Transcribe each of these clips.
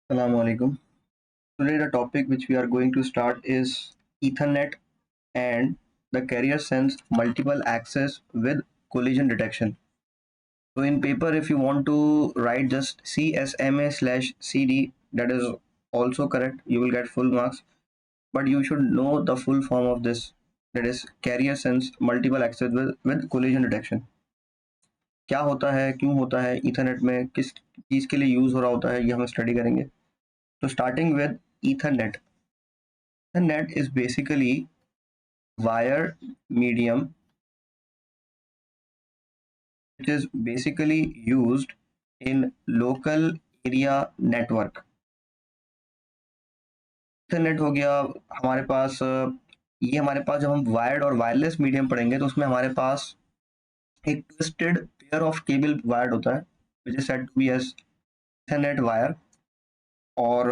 Assalamu alaikum. Today the topic which we are going to start is Ethernet and the carrier sends multiple access with collision detection. So in paper if you want to write just CSMA/CD, that is also correct, you will get full marks, but you should know the full form of this, that is carrier sends multiple access with collision detection. क्या होता है, क्यों होता है, Ethernet में किस चीज़ के लिए यूज़ हो रहा होता है, ये हम स्टडी करेंगे. तो starting with Ethernet. Ethernet is basically wired medium which is basically used in local area network. Ethernet हो गया हमारे पास. ये हमारे पास जब हम वायर्ड और वायरलेस मीडियम पढ़ेंगे तो उसमें हमारे पास एक twisted pair of cable wired होता है which is said to be as Ethernet wire. और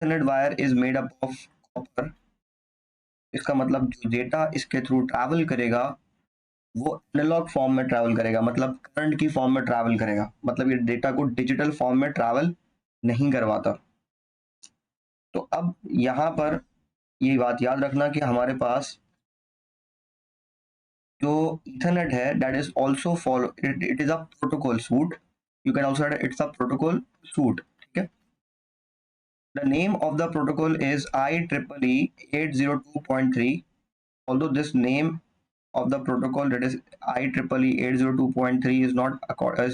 Ethernet wire is made up of copper. इसका मतलब जो डेटा इसके थ्रू ट्रैवल करेगा वो एनालॉग फॉर्म में ट्रैवल करेगा, मतलब करंट की फॉर्म में ट्रैवल करेगा, मतलब ये डेटा को डिजिटल फॉर्म में ट्रैवल नहीं करवाता. तो अब यहाँ पर ये बात याद रखना कि हमारे पास जो ईथरनेट है that is also follow it is a protocol suit. You can also it's a protocol suit. ठीक है. The name of the protocol is IEEE 802.3. Although this name of the protocol, that is IEEE 802.3, is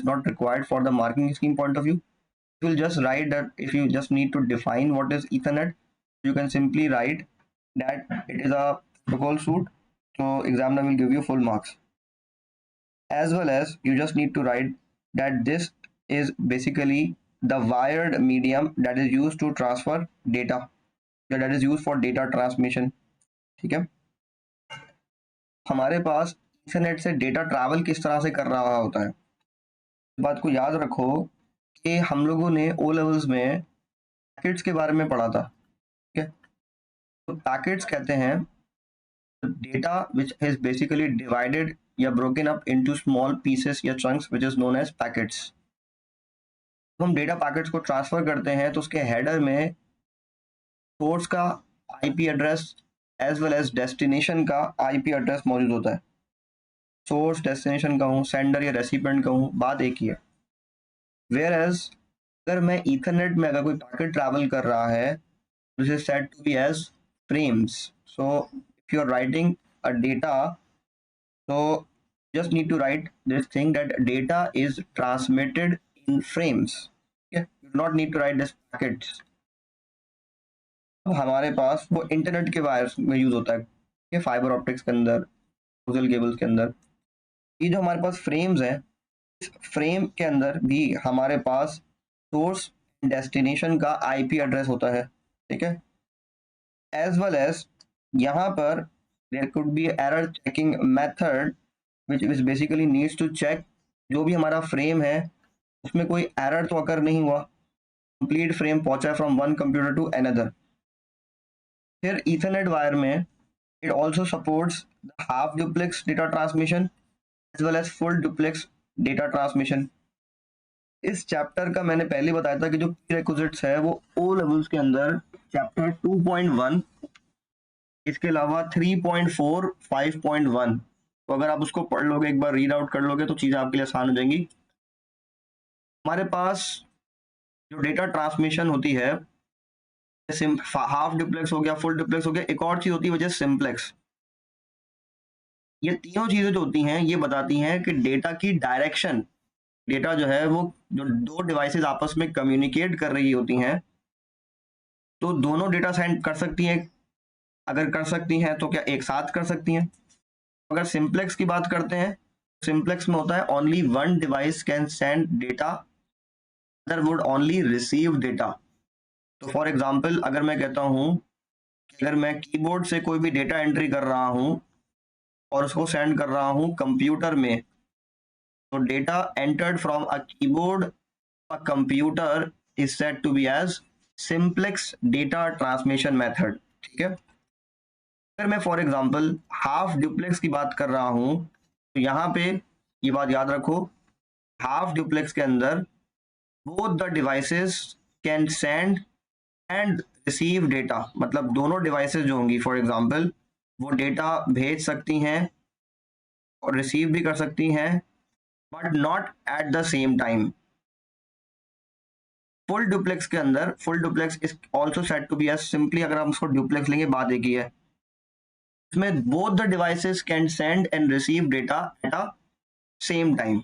not required for the marking scheme point of view. You will just write that if you just need to define what is Ethernet, you can simply write that it is a protocol suite. So examiner will give you full marks. As well as you just need to write that this is basically the wired medium that is used to transfer data, that is used for data transmission. ठीक है. हमारे पास internet से data travel किस तरह से कर रहा होता है, इस बात को याद रखो कि हम लोगों ने ओ लेवल्स में पैकेट्स के बारे में पढ़ा था. ठीक है. तो पैकेट्स कहते हैं data which is basically divided या broken up into small pieces या chunks which is known as packets. तो हम डेटा पैकेट्स को ट्रांसफर करते हैं तो उसके हेडर में सोर्स का IP address as well as destination का आईपी एड्रेस मौजूद होता है. सोर्स डेस्टिनेशन का हूँ, सेंडर या रेसिपिएंट का हूँ, बात एक ही है. वेयर एज अगर मैं ईथरनेट में अगर कोई पैकेट ट्रैवल कर रहा है this is said to be as frames. So if you are writing a data, so just need to write this thing that data is transmitted in frames. Okay, you do not need to write this packets. तो हमारे पास वो internet के wires में use होता है, fibre optics के अंदर, coaxial cables के अंदर. ये जो हमारे पास फ्रेम्स है, इस फ्रेम के अंदर भी हमारे पास सोर्स डेस्टिनेशन का आईपी एड्रेस होता है. ठीक है. एज वेल एज यहाँ पर there could be error checking method which basically needs to check जो भी हमारा फ्रेम है उसमें कोई एरर तो अकर नहीं हुआ, कंप्लीट फ्रेम पहुंचा है from one computer to another. फिर ईथरनेट वायर में it also supports half duplex data transmission as well as full duplex data transmission. इस चैप्टर का मैंने पहले बताया था कि जो प्रीरेक्विजिट्स है वो ओ लेवल्स के अंदर चैप्टर 2.1, इसके अलावा 3.4, 5.1. तो अगर आप उसको पढ़ लोगे, एक बार रीड आउट कर लोगे तो चीज़ें आपके लिए आसान हो जाएंगी. हमारे पास जो डेटा ट्रांसमिशन होती है, हाफ डुप्लेक्स हो गया, फुल डुप्लेक्स हो गया, एक और चीज़ होती है वजह सिंप्लेक्स. ये तीनों चीज़ें जो होती हैं ये बताती हैं कि डेटा की डायरेक्शन, डेटा जो है वो जो दो डिवाइसेस आपस में कम्युनिकेट कर रही होती हैं तो दोनों डेटा सेंड कर सकती हैं. अगर कर सकती हैं तो क्या एक साथ कर सकती हैं. अगर सिंप्लेक्स की बात करते हैं, सिंप्लेक्स में होता है only one device can send data, other would only receive data. तो फॉर एग्जांपल अगर मैं कहता हूं कि अगर मैं कीबोर्ड से कोई भी डेटा एंट्री कर रहा हूं और उसको सेंड कर रहा हूं कंप्यूटर में, तो data entered from a keyboard a computer is said to be as simplex data transmission method. ठीक है. अगर मैं फॉर एग्जांपल हाफ डुप्लेक्स की बात कर रहा हूं तो यहाँ पे ये बात याद रखो, हाफ डुप्लेक्स के अंदर both the devices can send and receive data, मतलब दोनों डिवाइसेस जो होंगी फॉर एग्जांपल वो डेटा भेज सकती हैं और रिसीव भी कर सकती हैं, but not at the same time. Full duplex के अंदर, full duplex is also said to be as, simply अगर हम उसको डुप्लेक्स लेंगे बात एक ही है, इसमें both the devices can send and receive data at a same time.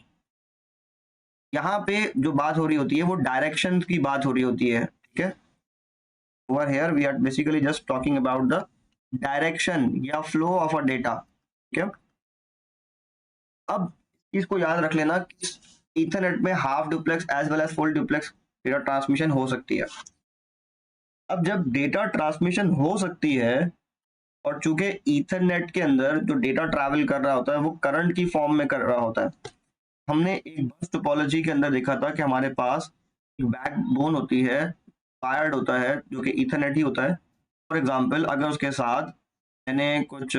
यहाँ पे जो बात हो रही होती है वो डायरेक्शन की बात हो रही होती है, ठीक है। Over here we are basically just talking about the direction या फ्लो ऑफ अ डेटा, ठीक है। अब इसको याद रख लेना कि ईथरनेट में half duplex as well as full duplex data transmission हो सकती है। अब जब डेटा ट्रांसमिशन हो सकती है और चूंकि ईथरनेट के अंदर जो डेटा ट्रैवल कर रहा होता है वो करंट की फॉर्म में कर रहा होता है, हमने एक बस टोपोलॉजी के अंदर देखा था कि हमारे पास एक बैकबोन होती है, वायर्ड होता है जो कि ईथरनेट ही होता है। फॉर एग्जांपल अगर उसके साथ मैंने कुछ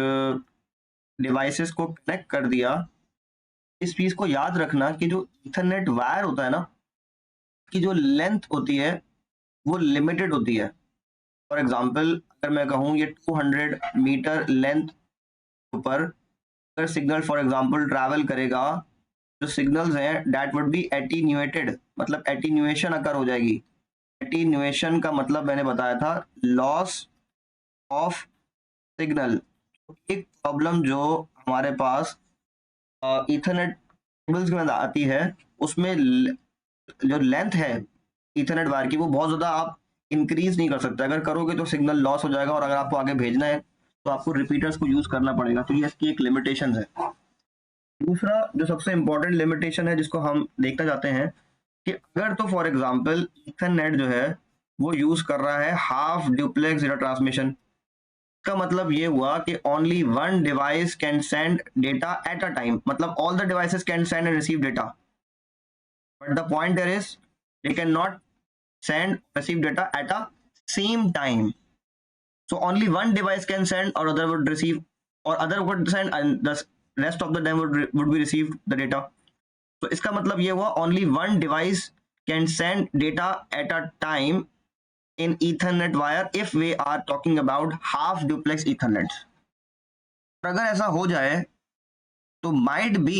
डिवाइसेस को कनेक्ट कर दिया, इस चीज को याद रखना कि जो ईथरनेट वायर होता है ना, की जो लेंथ होती है वो लिमिटेड होती है। फॉर एग्जांपल अगर मैं कहूँ ये 200 मीटर लेंथ ऊपर अगर सिग्नल फॉर एग्जांपल ट्रैवल करेगा, जो सिग्नल्स हैं दैट वुड बी एटीन्यूएटेड, मतलब एटीन्यूएशन अकर हो जाएगी। एटीन्यूएशन का मतलब मैंने बताया था लॉस ऑफ सिग्नल। एक प्रॉब्लम जो हमारे पास ईथरनेट केबल्स के अंदर आती है, उसमें जो लेंथ है ईथरनेट वायर की वो बहुत ज़्यादा आप इंक्रीज नहीं कर सकते, अगर करोगे तो सिग्नल लॉस हो जाएगा और अगर आपको आगे भेजना है तो आपको रिपीटर्स को यूज़ करना पड़ेगा, तो ये इसकी एक लिमिटेशन है। दूसरा जो सबसे इंपॉर्टेंट लिमिटेशन है जिसको हम देखना चाहते हैं कि अगर तो फॉर एग्जांपल ईथरनेट जो है वो यूज़ कर रहा है हाफ ड्यूप्लेक्स डेटा ट्रांसमिशन, का मतलब ये हुआ कि only one device can send data at a time, मतलब all the devices can send and receive data, but the point there is they can not send receive data at a same time. So only one device can send or other would receive, or other would send and the rest of the them would be received the data. So इसका मतलब ये हुआ only one device can send data at a time in Ethernet wire if we are talking about half duplex Ethernet. और अगर ऐसा हो जाए तो might be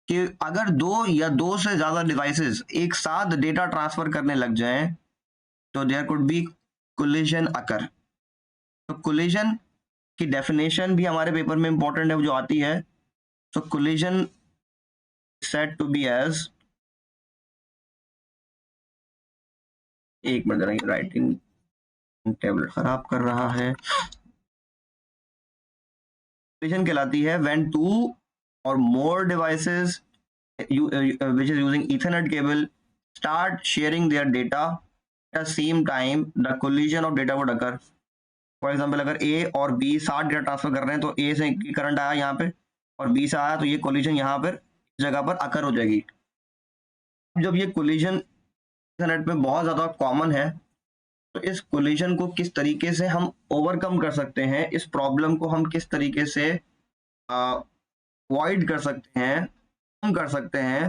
कि अगर दो या दो से ज्यादा डिवाइसेस एक साथ डेटा ट्रांसफर करने लग जाएं तो देयर कुड बी कोलिजन अकर। तो कोलिजन की डेफिनेशन भी हमारे पेपर में इंपॉर्टेंट है जो आती है। So collision said to be as, एक मिनट राइटिंग टेबलेट खराब कर रहा है। कोलिजन कहलाती है व्हेन टू और मोर devices which is using Ethernet cable start sharing their data at the same time, the collision of data would occur. For example अगर ए और बी साथ डेटा ट्रांसफर कर रहे हैं तो ए से करंट आया यहाँ पे और बी से आया तो ये कोलिजन यहाँ पर जगह पर अकर हो जाएगी। जब ये कोलिजन इंटरनेट में बहुत ज़्यादा कॉमन है तो इस कोलिजन को किस तरीके से हम ओवरकम कर सकते हैं, इस प्रॉब्लम को हम किस तरीके से अवॉइड कर सकते हैं, कम कर सकते हैं,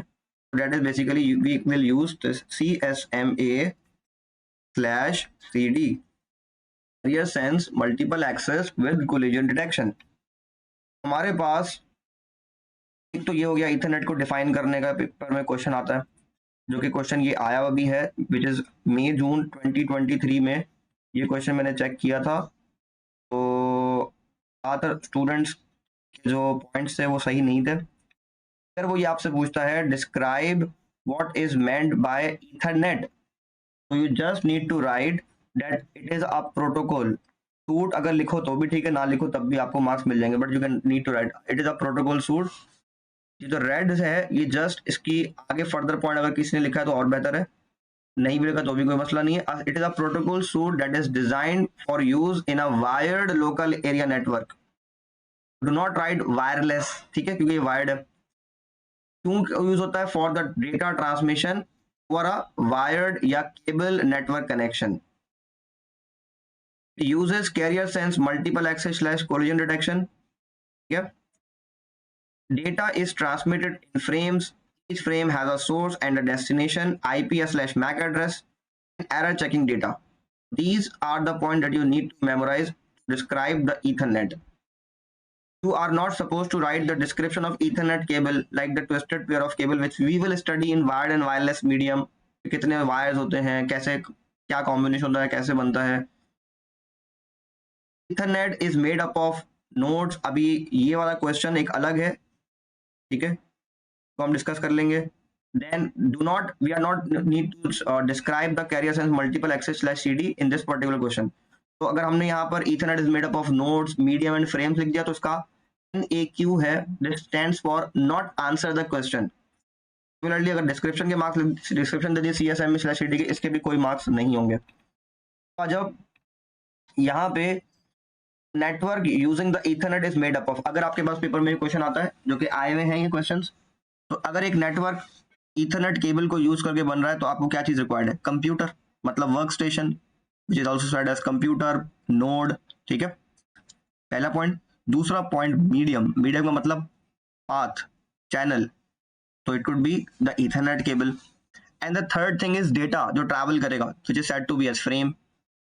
that is basically we will use this CSMA/CD, carrier sense multiple access with collision detection। हमारे पास एक तो ये हो गया ईथरनेट को डिफाइन करने का पेपर में क्वेश्चन आता है, जो कि क्वेश्चन ये आया हुआ भी है विच इज मई जून 2023 में। ये क्वेश्चन मैंने चेक किया था तो ज़्यादातर स्टूडेंट्स के जो पॉइंट्स थे वो सही नहीं थे। अगर वो ये आपसे पूछता है describe what is meant by Ethernet, तो you just need to write that it is a protocol suite. अगर लिखो तो भी ठीक है, ना लिखो तब भी आपको मार्क्स मिल जाएंगे, but you can need to write it is a protocol suite. ये जो रेड है ये जस्ट इसकी आगे फर्दर पॉइंट अगर किसी ने लिखा है तो और बेहतर है, नहीं भी लिखा तो भी कोई मसला नहीं है। It is a protocol suit that is designed for use in a wired local area network. Do not right wireless, ठीक है, क्योंकि ये वायर्ड है। क्यों यूज होता है? For the data transmission for a wired या cable network connection. uses carrier sense multiple access / collision detection. Yeah, data is transmitted in frames. Each frame has a source and a destination IP/MAC address. error checking data. These are the points that you need to memorize to describe the Ethernet. You are not supposed to write the description of Ethernet cable like the twisted pair of cable which we will study in wired and wireless medium. कितने wires होते हैं, कैसे क्या combination होता है, कैसे बनता है. Ethernet is made up of nodes. अभी ये वाला क्वेश्चन एक अलग है, ठीक है, तो हम डिस्कस कर लेंगे. Then we are not need to describe the carrier sense multiple access / CD in this particular question. तो अगर हमने यहाँ पर Ethernet is made up of nodes, medium and frames लिख दिया तो उसका NAQ है, this stands for not answer the question. Similarly अगर डिस्क्रिप्शन के मार्क्स डिस्क्रिप्शन दे दिए CSM / CD के, इसके भी कोई मार्क्स नहीं होंगे. तो जब यहाँ पे network using the Ethernet is made up of, अगर आपके पास पेपर में क्वेश्चन आता है जो कि आए हुए हैं ये क्वेश्चंस, तो अगर एक नेटवर्क Ethernet केबल को यूज करके बन रहा है तो आपको क्या चीज रिक्वायर्ड है? कंप्यूटर, मतलब work station which is also said as computer node. ठीक है, पहला पॉइंट. दूसरा पॉइंट मीडियम. मीडियम का मतलब पाथ, चैनल, तो it could be the Ethernet cable. And the third thing is data जो ट्रैवल करेगा, which is said to be as frame.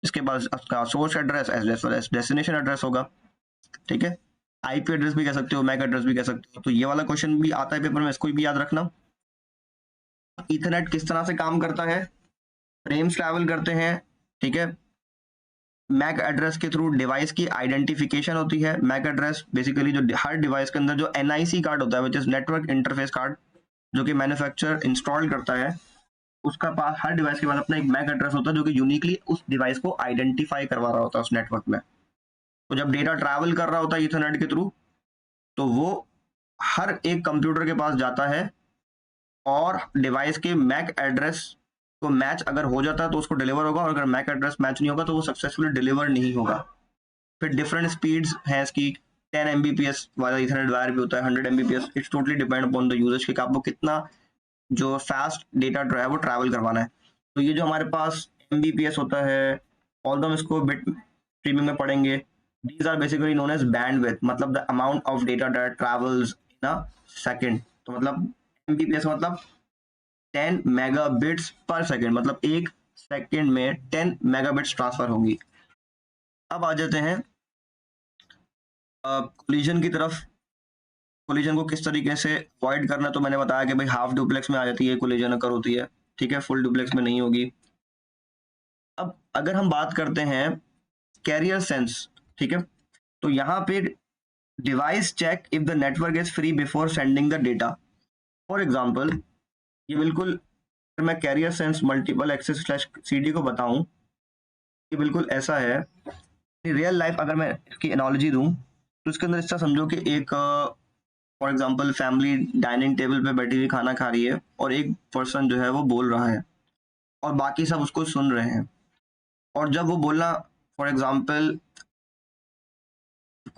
इसके बाद उसका source address as well as destination address होगा. ठीक है, आईपी एड्रेस भी कह सकते हो, मैक एड्रेस भी कह सकते हो. तो ये वाला क्वेश्चन भी आता है पेपर में, इसको भी याद रखना. Ethernet किस तरह से काम करता है? फ्रेम्स ट्रैवल करते हैं, ठीक है. मैक एड्रेस के थ्रू डिवाइस की आइडेंटिफिकेशन होती है. मैक एड्रेस बेसिकली जो हर डिवाइस के अंदर जो NIC कार्ड होता है which is network interface card, जो कि मैन्युफैक्चरर इंस्टॉल करता है, उसका पास हर डिवाइस के पास अपना एक मैक एड्रेस होता है जो कि यूनिकली उस डिवाइस को आइडेंटिफाई करवा रहा होता है उस नेटवर्क में. तो जब डेटा ट्रैवल कर रहा होता है Ethernet के थ्रू, तो वो हर एक कंप्यूटर के पास जाता है और डिवाइस के मैक एड्रेस को मैच अगर हो जाता है तो उसको डिलीवर होगा, और अगर मैक एड्रेस मैच नहीं होगा तो वो सक्सेसफुली डिलीवर नहीं होगा. फिर डिफरेंट स्पीड्स हैं इसकी. 10 Mbps वाला Ethernet वायर भी होता है, 100 Mbps. It's totally depend upon the usages कि आपको कितना जो फास्ट डेटा जो है वो ट्रैवल करवाना है. तो ये जो हमारे पास Mbps होता है, ऑल्दो हम इसको बिट स्ट्रीमिंग में पढ़ेंगे, these are basically known as bandwidth, मतलब the amount of data that travels in a second. तो मतलब Mbps मतलब 10 मेगाबिट्स पर सेकंड, मतलब एक सेकंड में 10 मेगाबिट्स ट्रांसफर होगी. अब आ जाते हैं कोलिजन की तरफ. कोलिजन को किस तरीके से अवॉइड करना, तो मैंने बताया कि भाई हाफ डुप्लेक्स में आ जाती है कोलिजन अगर होती है, ठीक है, फुल डुप्लेक्स में नहीं होगी. अब अगर हम बात करते हैं कैरियर सेंस, ठीक है, तो यहाँ पे device check if the network is free before sending the data. For example, ये बिल्कुल अगर मैं carrier sense multiple access / CD को बताऊं, ये बिल्कुल ऐसा है. रियल लाइफ अगर मैं इसकी एनालॉजी दूं तो इसके अंदर इसका समझो कि एक for example family dining table पे बैठी हुई खाना खा रही है और एक पर्सन जो है वो बोल रहा है और बाकी सब उसको सुन रहे हैं. और जब वो बोलना फॉर एग्जांपल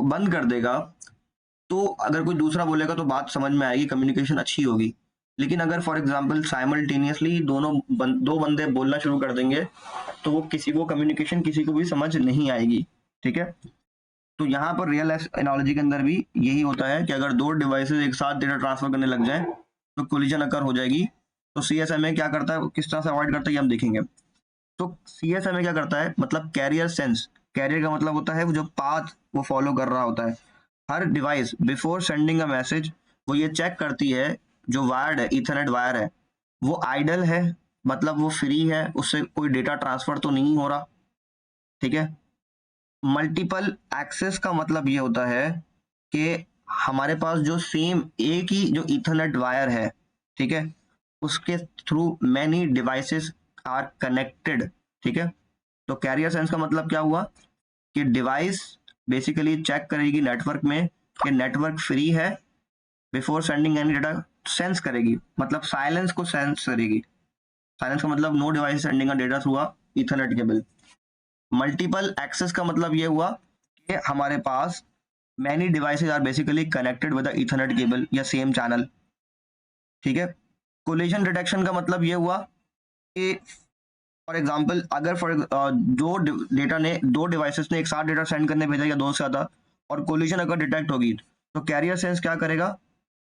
बंद कर देगा तो अगर कोई दूसरा बोलेगा तो बात समझ में आएगी, कम्युनिकेशन अच्छी होगी. लेकिन अगर फॉर एग्जांपल साइमल्टेनियसली दो बंदे बोलना शुरू कर देंगे तो वो किसी को कम्युनिकेशन किसी को भी समझ नहीं आएगी. ठीक है, तो यहाँ पर रियल लाइफ एनालॉजी के अंदर भी यही होता है कि अगर दो डिवाइसेस एक साथ डेटा ट्रांसफर करने लग जाए तो कोलिजन अकर हो जाएगी. तो CSMA क्या करता है, किस तरह से अवॉइड करता है, हम देखेंगे. तो CSMA क्या करता है, मतलब कैरियर सेंस. कैरियर का मतलब होता है वो जो पाथ वो फॉलो कर रहा होता है. हर device before sending a message वो ये चेक करती है जो वायर्ड है, Ethernet वायर है, वो आइडल है, मतलब वो फ्री है, उससे कोई डेटा ट्रांसफर तो नहीं हो रहा. ठीक है, मल्टीपल एक्सेस का मतलब ये होता है कि हमारे पास जो सेम एक ही जो Ethernet वायर है, ठीक है, उसके through many devices are connected. ठीक है, तो कैरियर सेंस का मतलब क्या हुआ कि डिवाइस बेसिकली चेक करेगी नेटवर्क में कि नेटवर्क फ्री है, before sending any data sense करेगी, मतलब साइलेंस को सेंस करेगी. साइलेंस का मतलब no device sending a data through a Ethernet cable. Multiple access का मतलब ये हुआ कि हमारे पास many devices are basically connected with the Ethernet cable या सेम चैनल. ठीक है, कोलिजन डिटेक्शन का मतलब ये हुआ कि फॉर एग्जांपल अगर दो डेटा ने दो डिवाइसेस ने एक साथ डेटा सेंड करने भेजा या दो से ज्यादा और कोलिजन अगर डिटेक्ट होगी तो कैरियर सेंस क्या करेगा,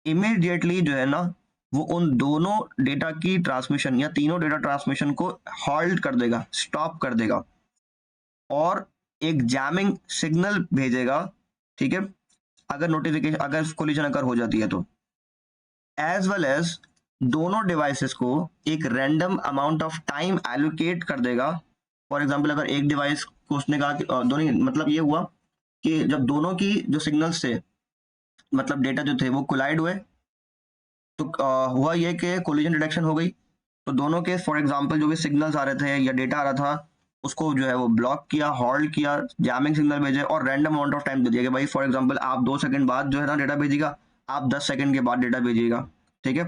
इमीडिएटली जो है ना वो उन दोनों डेटा की ट्रांसमिशन या तीनों डेटा ट्रांसमिशन को हॉल्ट कर देगा, स्टॉप कर देगा और एक जैमिंग सिग्नल भेजेगा, ठीक है, अगर कोलिजन अकर हो जाती है तो, एज वेल एज दोनों डिवाइसेस को एक random amount of time allocate कर देगा। फॉर एग्जांपल अगर एक डिवाइस को उसने कहा कि दोनों, मतलब ये हुआ कि जब दोनों की जो सिग्नल्स थे, मतलब डेटा जो थे वो कोलाइड हुए, तो हुआ ये कि कोलिजन डिटेक्शन हो गई। तो दोनों के फॉर एग्जांपल जो भी सिग्नल्स आ रहे थे या डेटा आ रहा था, उसको जो है वो ब्लॉक किया, हॉल्ड किया, जैमिंग सिग्नल भेजे और रैंडम अमाउंट ऑफ टाइम दे दिया कि भाई फॉर एग्जांपल आप 2 सेकंड बाद जो है ना डेटा भेजिएगा, आप 10 सेकंड के बाद डेटा भेजिएगा, ठीक है।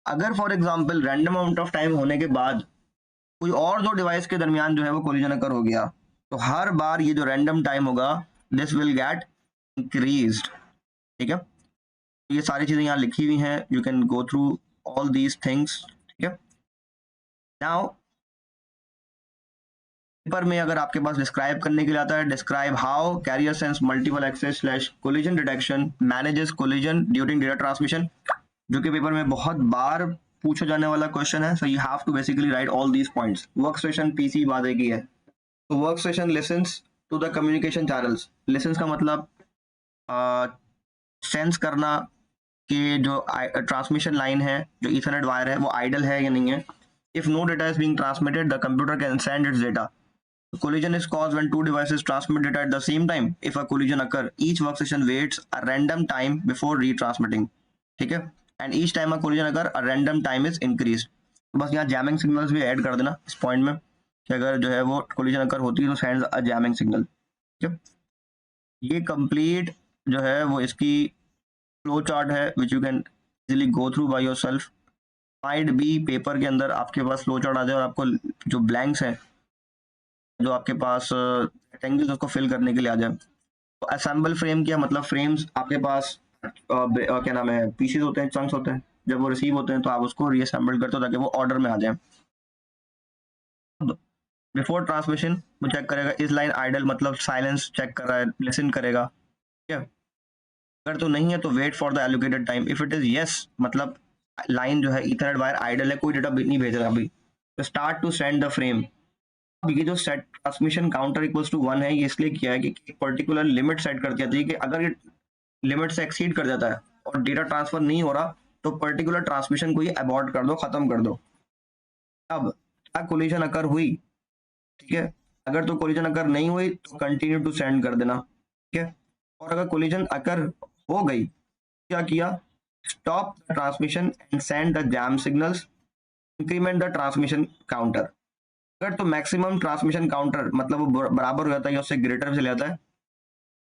अगर for example random amount of time होने के बाद कोई और दो डिवाइस के दरमियान जो है वो कोलिजन अकर हो गया, तो हर बार ये जो रैंडम टाइम होगा दिस विल गेट इंक्रीज्ड, ठीक है। ये सारी चीजें यहाँ लिखी हुई हैं, you can go through all these things, ठीक है। नाउ पेपर में अगर आपके पास डिस्क्राइब करने के लिए आता है, describe how carrier sense multiple access slash collision detection manages collision during data transmission, जो कि पेपर में बहुत बार पूछा जाने वाला क्वेश्चन है। So you have to basically write all these points. Work station PC बात एक ही है। तो work station listens to the communication channels. Listens का मतलब सेंस करना कि जो ट्रांसमिशन लाइन है, जो ईथरनेट वायर है, वो आइडल है या नहीं है। If no data is being transmitted the computer can send its data. Collision is caused when two devices transmit data at the same time. If a collision occur, each workstation waits a random time before retransmitting. ठीक है, and each time a collision occur, a random time is increased. तो बस यहाँ jamming signals भी add कर देना इस point में कि अगर जो है वो collision occur होती है तो sends a jamming signal, ठीक है। ये कंप्लीट जो है वो इसकी फ्लो चार्ट है which you can easily go through by yourself. might be paper के अंदर आपके पास फ्लो चार्ट आ जाए और आपको जो ब्लैंक्स है, जो आपके पास रेक्टेंगल्स उसको फिल करने के लिए आ जाए। तो असेंबल फ्रेम क्या मतलब, फ्रेम्स आपके पास क्या नाम है, पीसेस होते हैं, चंक्स होते हैं, जब वो रिसीव होते हैं तो आप उसको रीअसेंबल करते हो ताकि वो ऑर्डर में आ जाए। बिफोर ट्रांसमिशन वो चेक करेगा इस लाइन आइडल, मतलब साइलेंस चेक कर रहा है, लिसन करेगा, ठीक है। अगर तो नहीं है तो wait for the allocated time. If it is yes, मतलब लाइन जो है ईथरनेट वायर आइडल है, कोई डेटा नहीं भेज रहा अभी, तो start to send the frame. ये जो set transmission counter equals to 1 है, ये इसलिए किया है कि एक पर्टिकुलर लिमिट सेट कर दिया है कि अगर ये लिमिट से एक्सीड कर जाता है और डेटा ट्रांसफर नहीं हो रहा तो पर्टिकुलर ट्रांसमिशन को ये अबॉर्ट कर दो, खत्म कर दो। अब क्या कोलिजन अकर हुई, ठीक है, अगर तो कोलिजन अकर नहीं हुई तो कंटिन्यू टू सेंड कर देना, ठीक है। और अगर कोलिजन अकर हो गई, क्या किया, stop the transmission and send the jam signals, increment the transmission counter. अगर तो मैक्सिमम ट्रांसमिशन काउंटर मतलब वो बराबर हो जाता है या उससे ग्रेटर चले जाता है,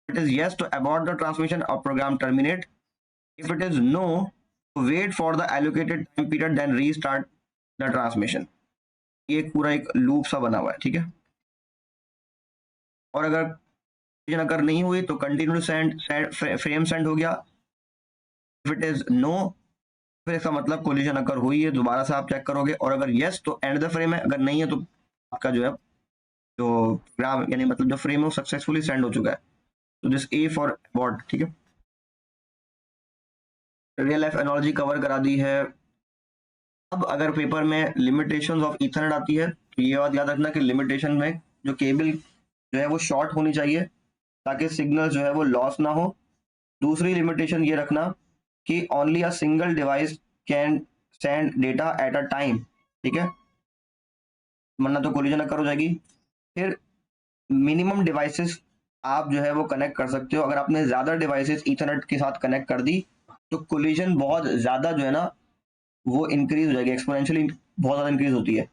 it is yes to abort the transmission और program terminate. If it is no, wait for the allocated time period then restart the transmission. ये पूरा एक लूप सा बना हुआ है, ठीक है। और अगर नहीं हुई तो कंटिन्यू सेंड, फ्रेम सेंड हो गया। इफ इट इज नो, फिर इसका मतलब कोलिजन अकर हुई है, दोबारा से आप चेक करोगे, और अगर यस तो एंड द फ्रेम है, अगर नहीं है तो आपका जो है जो प्रोग्राम यानी मतलब जो फ्रेम है वो सक्सेसफुली सेंड हो चुका है। तो दिस ए फॉर अबॉर्ट, ठीक है। रियल लाइफ एनालॉजी कवर करा दी है। अब अगर पेपर में लिमिटेशंस ऑफ ईथरनेट आती है तो ये बात याद रखना कि लिमिटेशन में जो केबल जो है वो शॉर्ट होनी चाहिए ताकि सिग्नल जो है वो लॉस ना हो। दूसरी लिमिटेशन ये रखना कि only a single device can send data at a time, ठीक है, वरना तो कोलिजन अकर हो जाएगी। फिर मिनिमम डिवाइसेस आप जो है वो कनेक्ट कर सकते हो। अगर आपने ज्यादा डिवाइसेस ईथरनेट के साथ कनेक्ट कर दी तो कोलिजन बहुत ज्यादा जो है ना वो इंक्रीज हो जाएगी, एक्सपोनेंशियली बहुत ज्यादा इंक्रीज होती है,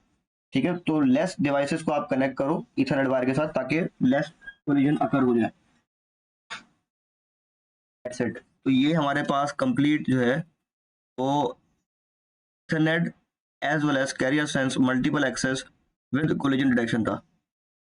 ठीक है। तो लेस डिवाइसेस को आप कनेक्ट करो ईथरनेट वायर के साथ ताकि लेस कोलिजन अकर हो जाए। That's it. तो ये हमारे पास कंप्लीट जो है वो ethernet as well as carrier sense multiple access with collision detection था।